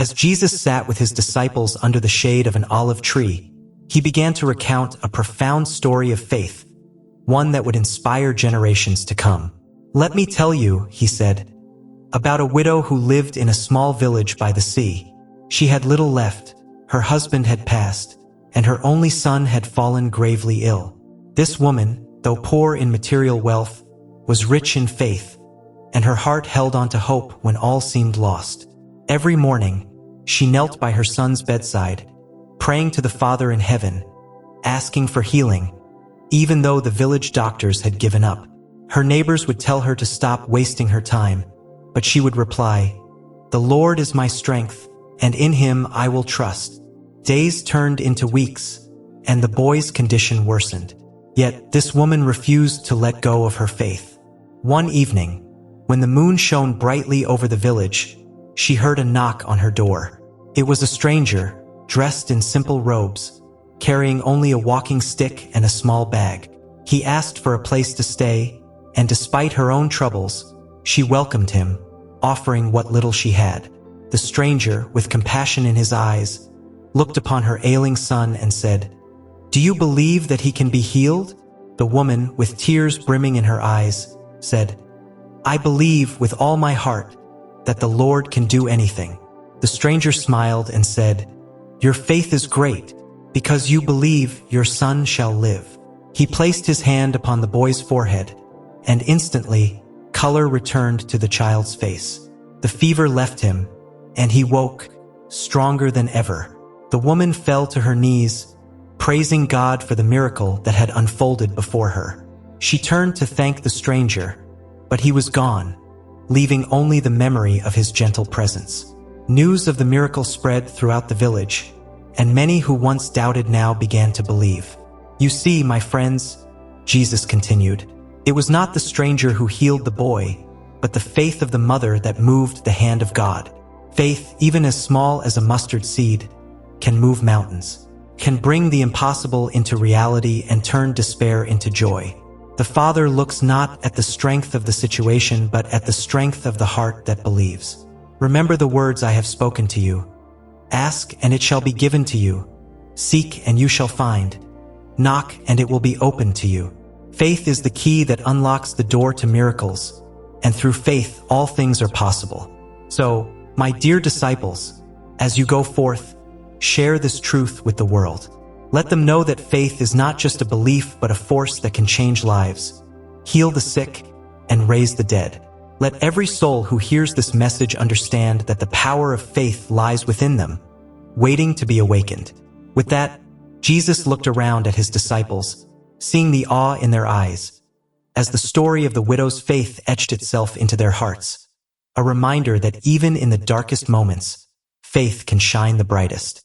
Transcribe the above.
As Jesus sat with his disciples under the shade of an olive tree, he began to recount a profound story of faith, one that would inspire generations to come. "Let me tell you," he said, "about a widow who lived in a small village by the sea. She had little left, her husband had passed, and her only son had fallen gravely ill. This woman, though poor in material wealth, was rich in faith, and her heart held on to hope when all seemed lost. Every morning, she knelt by her son's bedside, praying to the Father in heaven, asking for healing, even though the village doctors had given up. Her neighbors would tell her to stop wasting her time, but she would reply, 'The Lord is my strength, and in him I will trust.' Days turned into weeks, and the boy's condition worsened. Yet this woman refused to let go of her faith. One evening, when the moon shone brightly over the village, she heard a knock on her door. It was a stranger, dressed in simple robes, carrying only a walking stick and a small bag. He asked for a place to stay, and despite her own troubles, she welcomed him, offering what little she had. The stranger, with compassion in his eyes, looked upon her ailing son and said, 'Do you believe that he can be healed?' The woman, with tears brimming in her eyes, said, 'I believe with all my heart that the Lord can do anything.' The stranger smiled and said, 'Your faith is great. Because you believe, your son shall live.' He placed his hand upon the boy's forehead, and instantly, color returned to the child's face. The fever left him, and he woke, stronger than ever. The woman fell to her knees, praising God for the miracle that had unfolded before her. She turned to thank the stranger, but he was gone, leaving only the memory of his gentle presence. News of the miracle spread throughout the village, and many who once doubted now began to believe. "You see, my friends," Jesus continued, "it was not the stranger who healed the boy, but the faith of the mother that moved the hand of God. Faith, even as small as a mustard seed, can move mountains, can bring the impossible into reality and turn despair into joy. The Father looks not at the strength of the situation, but at the strength of the heart that believes. Remember the words I have spoken to you. Ask, and it shall be given to you. Seek, and you shall find. Knock, and it will be opened to you." Faith is the key that unlocks the door to miracles, and through faith all things are possible. So, my dear disciples, as you go forth, share this truth with the world. Let them know that faith is not just a belief but a force that can change lives, heal the sick, and raise the dead. Let every soul who hears this message understand that the power of faith lies within them, waiting to be awakened. With that, Jesus looked around at his disciples, seeing the awe in their eyes, as the story of the widow's faith etched itself into their hearts, a reminder that even in the darkest moments, faith can shine the brightest.